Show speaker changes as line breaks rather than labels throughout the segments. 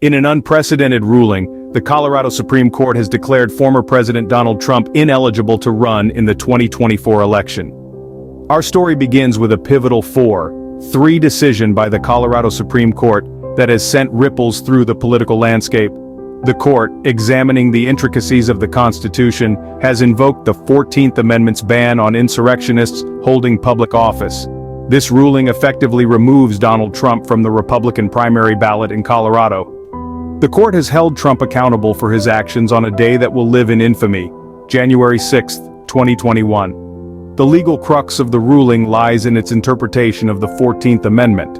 In an unprecedented ruling, the Colorado Supreme Court has declared former President Donald Trump ineligible to run in the 2024 election. Our story begins with a pivotal 4-3 decision by the Colorado Supreme Court that has sent ripples through the political landscape. The court, examining the intricacies of the Constitution, has invoked the 14th Amendment's ban on insurrectionists holding public office. This ruling effectively removes Donald Trump from the Republican primary ballot in Colorado. The court has held Trump accountable for his actions on a day that will live in infamy, January 6, 2021. The legal crux of the ruling lies in its interpretation of the 14th Amendment.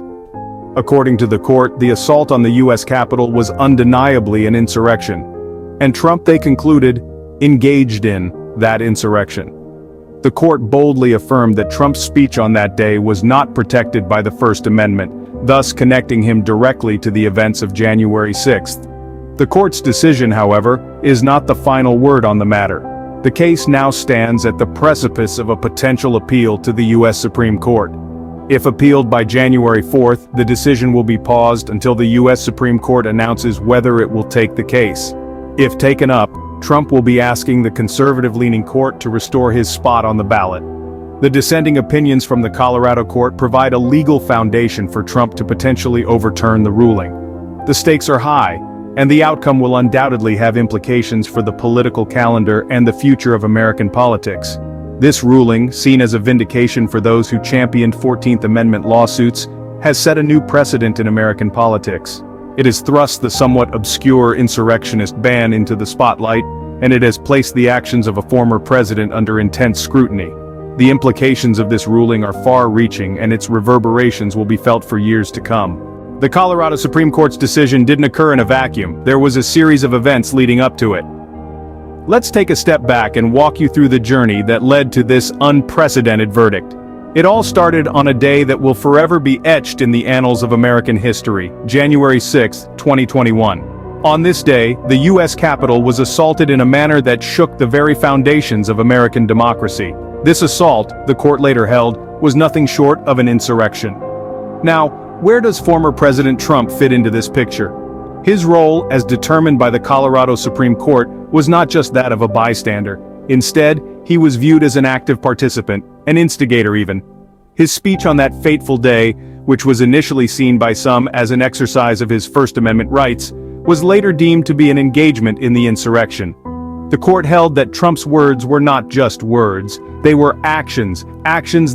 According to the court, the assault on the U.S. Capitol was undeniably an insurrection, and Trump, they concluded, engaged in that insurrection. The court boldly affirmed that Trump's speech on that day was not protected by the First Amendment, thus connecting him directly to the events of January 6th. The court's decision, however, is not the final word on the matter. The case now stands at the precipice of a potential appeal to the U.S. Supreme Court. If appealed by January 4th, the decision will be paused until the U.S. Supreme Court announces whether it will take the case. If taken up, Trump will be asking the conservative-leaning court to restore his spot on the ballot. The dissenting opinions from the Colorado court provide a legal foundation for Trump to potentially overturn the ruling. The stakes are high, and the outcome will undoubtedly have implications for the political calendar and the future of American politics. This ruling, seen as a vindication for those who championed 14th Amendment lawsuits, has set a new precedent in American politics. It has thrust the somewhat obscure insurrectionist ban into the spotlight, and it has placed the actions of a former president under intense scrutiny. The implications of this ruling are far-reaching, and its reverberations will be felt for years to come. The Colorado Supreme Court's decision didn't occur in a vacuum. There was a series of events leading up to it. Let's take a step back and walk you through the journey that led to this unprecedented verdict. It all started on a day that will forever be etched in the annals of American history, January 6, 2021. On this day, the U.S. Capitol was assaulted in a manner that shook the very foundations of American democracy. This assault, the court later held, was nothing short of an insurrection. Now, where does former President Trump fit into this picture? His role, as determined by the Colorado Supreme Court, was not just that of a bystander. Instead, he was viewed as an active participant, an instigator even. His speech on that fateful day, which was initially seen by some as an exercise of his First Amendment rights, was later deemed to be an engagement in the insurrection. The court held that Trump's words were not just words, they were actions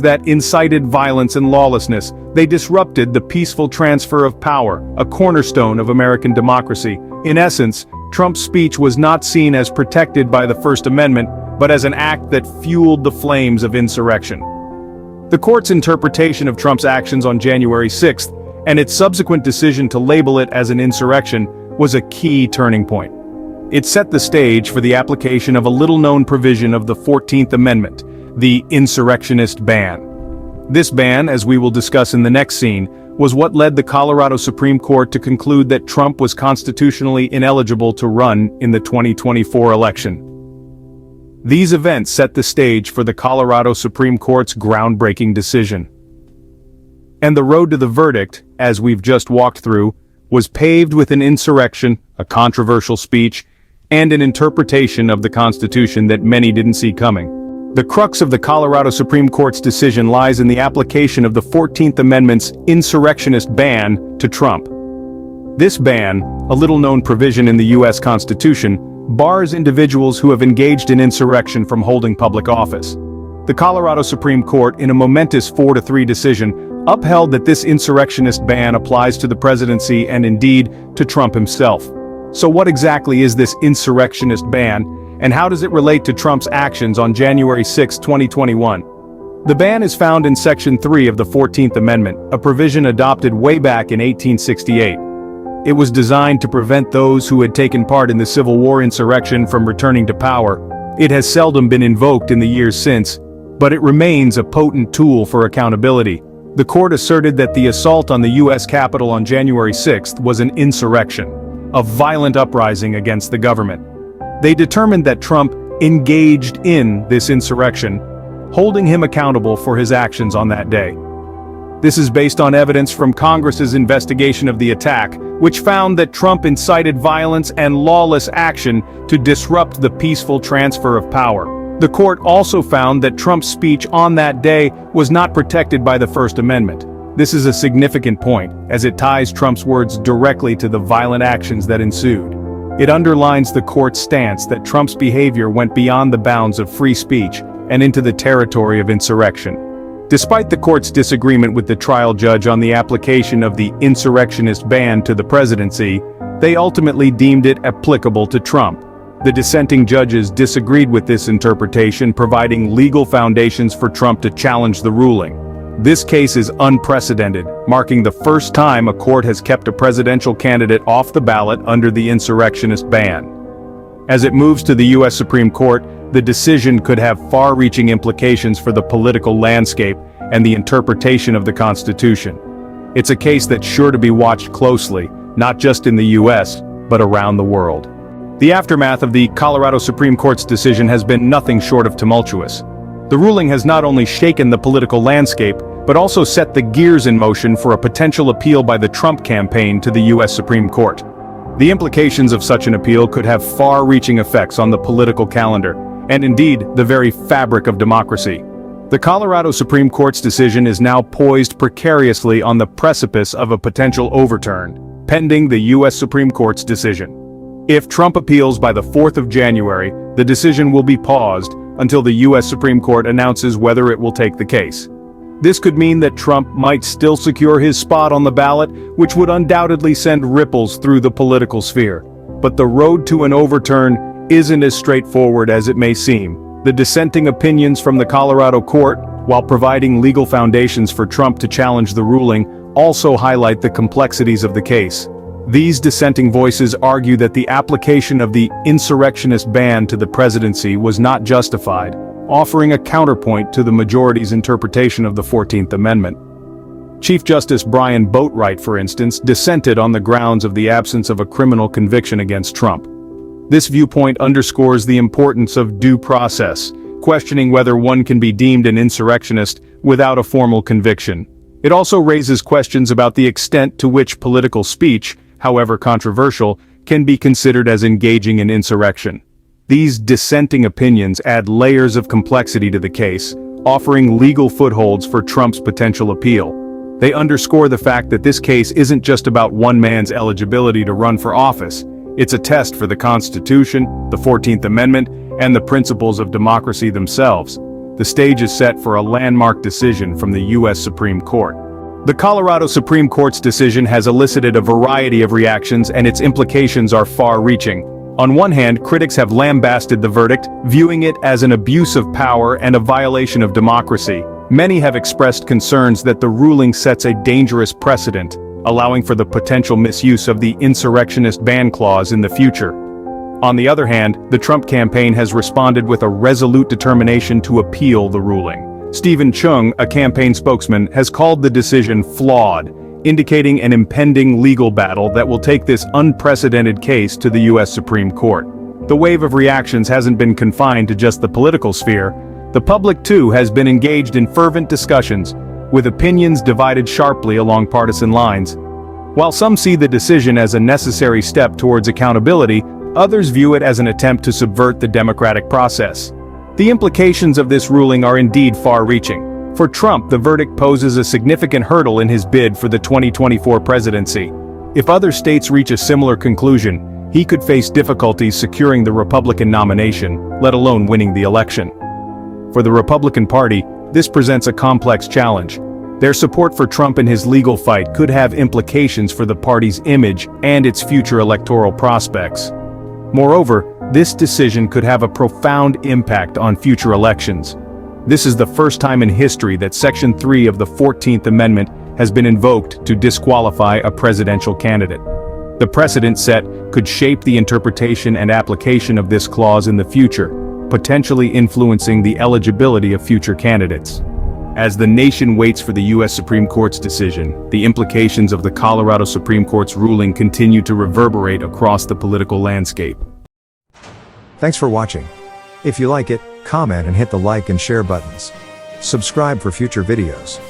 that incited violence and lawlessness. They disrupted the peaceful transfer of power, a cornerstone of American democracy. In essence, Trump's speech was not seen as protected by the First Amendment, but as an act that fueled the flames of insurrection. The court's interpretation of Trump's actions on January 6th, and its subsequent decision to label it as an insurrection, was a key turning point. It set the stage for the application of a little-known provision of the 14th Amendment, the insurrectionist ban. This ban, as we will discuss in the next scene, was what led the Colorado Supreme Court to conclude that Trump was constitutionally ineligible to run in the 2024 election. These events set the stage for the Colorado Supreme Court's groundbreaking decision. And the road to the verdict, as we've just walked through, was paved with an insurrection, a controversial speech, and an interpretation of the Constitution that many didn't see coming. The crux of the Colorado Supreme Court's decision lies in the application of the 14th Amendment's insurrectionist ban to Trump. This ban, a little-known provision in the U.S. Constitution, bars individuals who have engaged in insurrection from holding public office. The Colorado Supreme Court, in a momentous 4-3 decision, upheld that this insurrectionist ban applies to the presidency and indeed to Trump himself. So what exactly is this insurrectionist ban, and how does it relate to Trump's actions on January 6, 2021? The ban is found in Section 3 of the 14th Amendment, a provision adopted way back in 1868. It was designed to prevent those who had taken part in the Civil War insurrection from returning to power. It has seldom been invoked in the years since, but it remains a potent tool for accountability. The court asserted that the assault on the U.S. Capitol on January 6 was an insurrection, a violent uprising against the government. They determined that Trump engaged in this insurrection, holding him accountable for his actions on that day. This is based on evidence from Congress's investigation of the attack, which found that Trump incited violence and lawless action to disrupt the peaceful transfer of power. The court also found that Trump's speech on that day was not protected by the First Amendment. This is a significant point, as it ties Trump's words directly to the violent actions that ensued. It underlines the court's stance that Trump's behavior went beyond the bounds of free speech and into the territory of insurrection. Despite the court's disagreement with the trial judge on the application of the insurrectionist ban to the presidency, they ultimately deemed it applicable to Trump. The dissenting judges disagreed with this interpretation, providing legal foundations for Trump to challenge the ruling. This case is unprecedented, marking the first time a court has kept a presidential candidate off the ballot under the insurrectionist ban. As it moves to the U.S. Supreme Court, the decision could have far-reaching implications for the political landscape and the interpretation of the Constitution. It's a case that's sure to be watched closely, not just in the U.S., but around the world. The aftermath of the Colorado Supreme Court's decision has been nothing short of tumultuous. The ruling has not only shaken the political landscape, but also set the gears in motion for a potential appeal by the Trump campaign to the U.S. Supreme Court. The implications of such an appeal could have far-reaching effects on the political calendar, and indeed, the very fabric of democracy. The Colorado Supreme Court's decision is now poised precariously on the precipice of a potential overturn, pending the U.S. Supreme Court's decision. If Trump appeals by the 4th of January, the decision will be paused until the U.S. Supreme Court announces whether it will take the case. This could mean that Trump might still secure his spot on the ballot, which would undoubtedly send ripples through the political sphere. But the road to an overturn isn't as straightforward as it may seem. The dissenting opinions from the Colorado court, while providing legal foundations for Trump to challenge the ruling, also highlight the complexities of the case. These dissenting voices argue that the application of the insurrectionist ban to the presidency was not justified, offering a counterpoint to the majority's interpretation of the 14th Amendment. Chief Justice Brian Boatwright, for instance, dissented on the grounds of the absence of a criminal conviction against Trump. This viewpoint underscores the importance of due process, questioning whether one can be deemed an insurrectionist without a formal conviction. It also raises questions about the extent to which political speech, however controversial, can be considered as engaging in insurrection. These dissenting opinions add layers of complexity to the case, offering legal footholds for Trump's potential appeal. They underscore the fact that this case isn't just about one man's eligibility to run for office. It's a test for the Constitution, the 14th Amendment, and the principles of democracy themselves. The stage is set for a landmark decision from the U.S. Supreme Court. The Colorado Supreme Court's decision has elicited a variety of reactions, and its implications are far-reaching. On one hand, critics have lambasted the verdict, viewing it as an abuse of power and a violation of democracy. Many have expressed concerns that the ruling sets a dangerous precedent, allowing for the potential misuse of the insurrectionist ban clause in the future. On the other hand, the Trump campaign has responded with a resolute determination to appeal the ruling. Stephen Chung, a campaign spokesman, has called the decision flawed, indicating an impending legal battle that will take this unprecedented case to the U.S. Supreme Court. The wave of reactions hasn't been confined to just the political sphere. The public, too, has been engaged in fervent discussions, with opinions divided sharply along partisan lines. While some see the decision as a necessary step towards accountability, others view it as an attempt to subvert the democratic process. The implications of this ruling are indeed far-reaching. For Trump, the verdict poses a significant hurdle in his bid for the 2024 presidency. If other states reach a similar conclusion, he could face difficulties securing the Republican nomination, let alone winning the election. For the Republican Party, this presents a complex challenge. Their support for Trump in his legal fight could have implications for the party's image and its future electoral prospects. Moreover, this decision could have a profound impact on future elections. This is the first time in history that Section 3 of the 14th Amendment has been invoked to disqualify a presidential candidate. The precedent set could shape the interpretation and application of this clause in the future, potentially influencing the eligibility of future candidates. As the nation waits for the U.S. Supreme Court's decision, the implications of the Colorado Supreme Court's ruling continue to reverberate across the political landscape.
Thanks for watching. If you like it, comment and hit the like and share buttons. Subscribe for future videos.